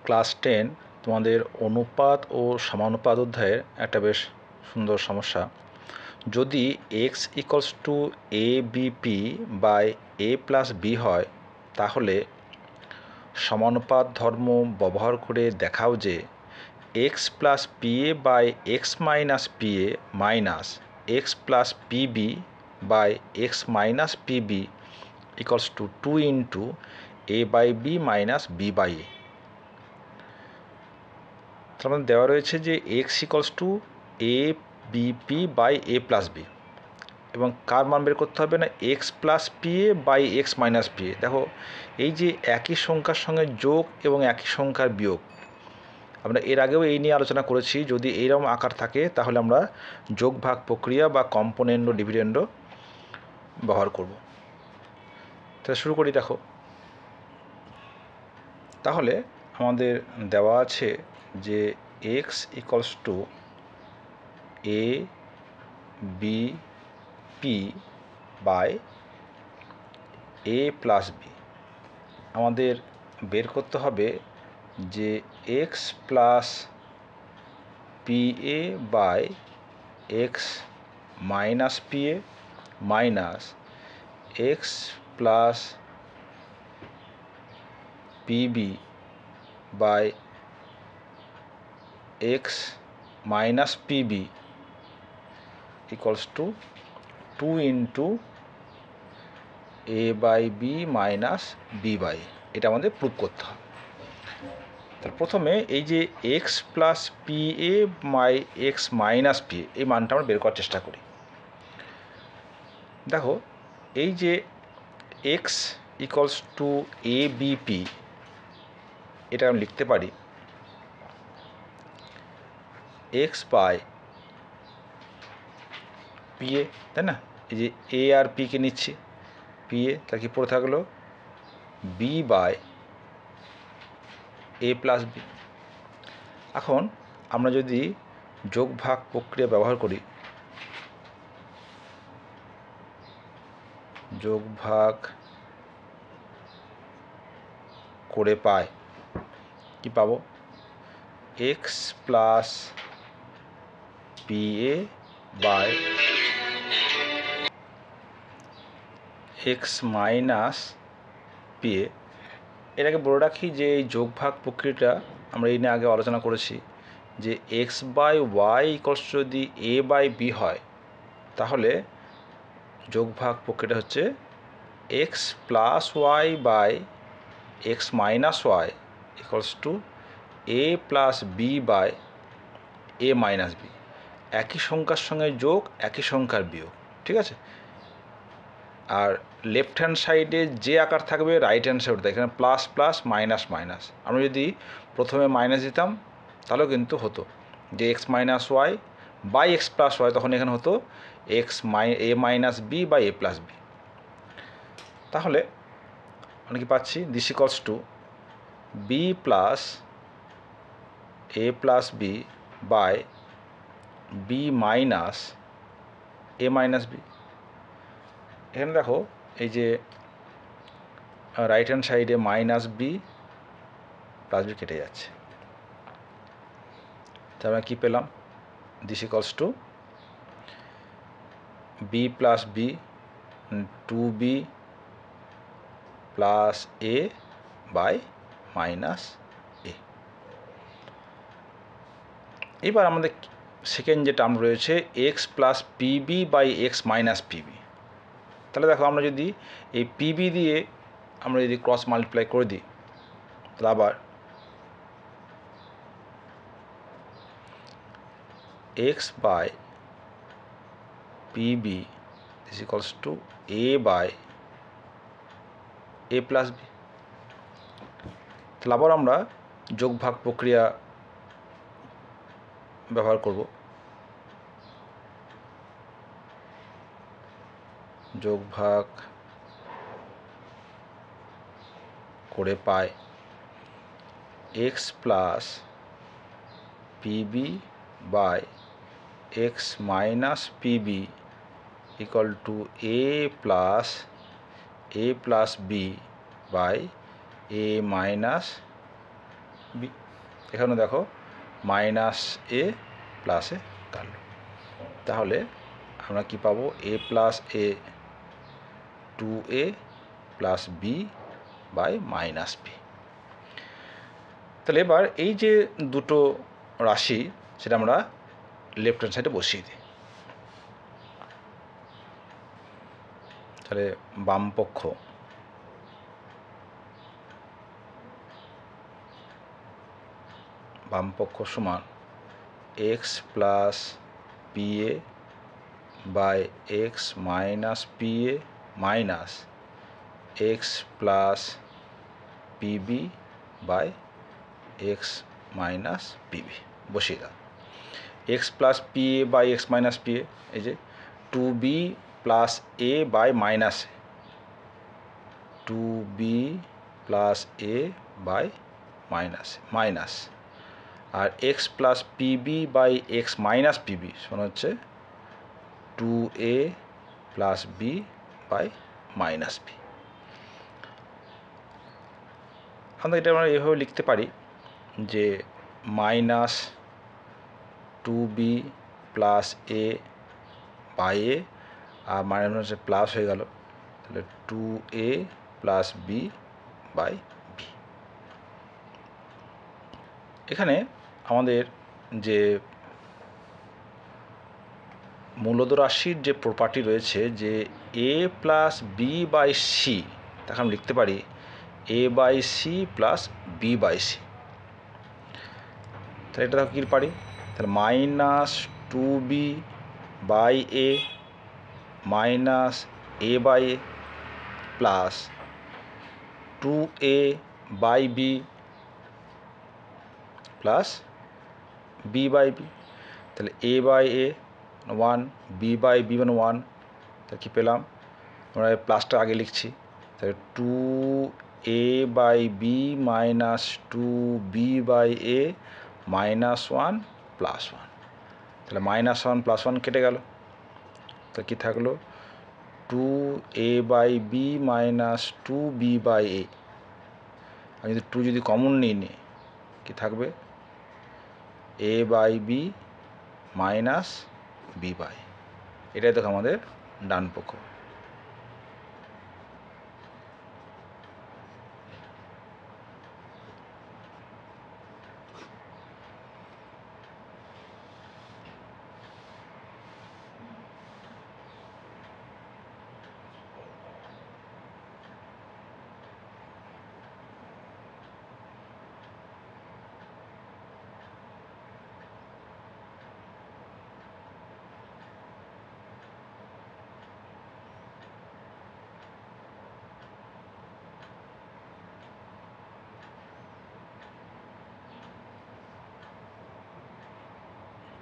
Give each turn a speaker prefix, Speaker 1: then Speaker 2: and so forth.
Speaker 1: Class 10 তোমাদের অনুপাত ও সমানুপাত অধ্যায়ের একটা বেশ সুন্দর সমস্যা। যদি x equals to a bp by A plus b হয়, তাহলে সমানুপাত ধর্ম ব্যবহার করে দেখাও যে x plus P A by x minus P A minus x plus PB by x minus PB equals to 2 into A by B minus B by a. তার মধ্যে দেওয়া রয়েছে যে x equals to a bp by A plus b, এবং কার মান বের করতে হবে না x plus P A by x minus P A. দেখো, এই যে একই সংখ্যার সঙ্গে যোগ এবং একই সংখ্যার বিয়োগ, আমরা এর আগেও এই নিয়ে আলোচনা করেছি। যদি এইরকম আকার থাকে তাহলে আমরা যোগ ভাগ প্রক্রিয়া বা কম্পোনেন্ট ও ডিভিডেন্ড ব্যবহার করব। তাহলে শুরু করি। দেখো, তাহলে আমাদের দেওয়া আছে যে x equals to A B P by A plus B. আমাদের বের করতে হবে যে x plus P A by x minus P A minus x plus PB by x minus PB equals to 2 into A by B minus B by. এটা আমাদের prove করতে হবে। তার প্রথমে এই যে x plus P A by x minus P A, এই মানটা আমরা বের করার চেষ্টা করি। দেখো, এই যে x equals to a BP, এটা আমি লিখতে পারি এক্স বাই পি এ, তাই না? এই যে এ আর পিকে নিচ্ছি, পি এ, তা কি পড়ে থাকলো B by A plus B. এখন আমরা যদি যোগ ভাগ প্রক্রিয়া ব্যবহার করি, যোগ ভাগ করে পাই কি পাবো, X plus P A by x minus P A. এটাকে বলে রাখি যে এই যোগ ভাগ প্রক্রিয়াটা আমরা এই নিয়ে আগে আলোচনা করেছি যে এক্স বাই ওয়াই ইকুয়ালস যদি এ বাই বি হয়, তাহলে যোগ ভাগ প্রক্রিয়াটা হচ্ছে X plus Y by x minus Y equals to A plus B by A minus B. একই সংখ্যার সঙ্গে যোগ, একই সংখ্যার বিয়োগ, ঠিক আছে? আর লেফট হ্যান্ড সাইডে যে আকার থাকবে রাইট হ্যান্ড সাইড, এখানে প্লাস প্লাস মাইনাস মাইনাস। আমরা যদি প্রথমে মাইনাস দিতাম তাহলেও কিন্তু হতো যে X minus Y by X plus Y, তখন এখানে হতো X A minus B by A plus B. তাহলে আমরা কি পাচ্ছি, this equals to B plus A plus B by B minus A minus B. এখানে দেখো, এই যে রাইট হ্যান্ড সাইডে মাইনাস বি প্লাস বি কেটে যাচ্ছে, তাহলে আমরা কী পেলাম, this equals to B plus B 2b plus A by minus A. এবার আমাদের সেকেন্ড যে টার্ম রয়েছে X plus PB by x minus PB. তাহলে দেখো, আমরা যদি এই পিবি দিয়ে আমরা যদি ক্রস মাল্টিপ্লাই করে দিই, তাহলে আবার X by PB is equals to A by A plus B. তাহলে আবার আমরা যোগ ভাগ প্রক্রিয়া ব্যবহার করব। যোগ ভাগ করে পাই X plus PB by x minus PB equal to A plus B by A minus B. এখানে দেখো মাইনাস এ প্লাস এ কাটলো, তাহলে আমরা কি পাবো, A plus A 2a plus B by minus B. তাহলে এবার এই যে দুটো রাশি সেটা আমরা লেফট হ্যান্ড সাইডে বসিয়ে দিই। তাহলে বামপক্ষ সমান x plus P A by x minus P A minus x plus PB by x minus p b বসিয়ে দাও। X plus P A by x minus P A, এই যে 2b plus A by minus a, 2b plus A by minus minus, আর x plus PB by x minus p b সমান হচ্ছে 2a plus B by minus b. আমরা এটা আমরা এভাবে লিখতে পারি যে minus 2b plus A by a, আর মাইনাস প্লাস হয়ে গেল, তাহলে 2a plus B by B. এখানে আমাদের যে মূলদ রাশির যে প্রপার্টি রয়েছে যে A plus B by C, তাকে আমি লিখতে পারি A by C plus B by C. তাহলে এটা কী পারি, তাহলে minus 2b by A minus A by A plus 2a by B plus B by B. তাহলে A by A 1, B by B মানে 1, তাহলে কী পেলাম, আমরা প্লাসটা আগে লিখছি, তাহলে 2a by B minus 2b by A minus 1 plus 1। তাহলে মাইনাস 1 প্লাস 1 কেটে গেল, তাহলে কী থাকলো 2a by B minus 2b by A. আমি যদি 2 যদি কমন নিই কি থাকবে, A by B minus B by, এটাই দেখো আমাদের ডান পক্ষ।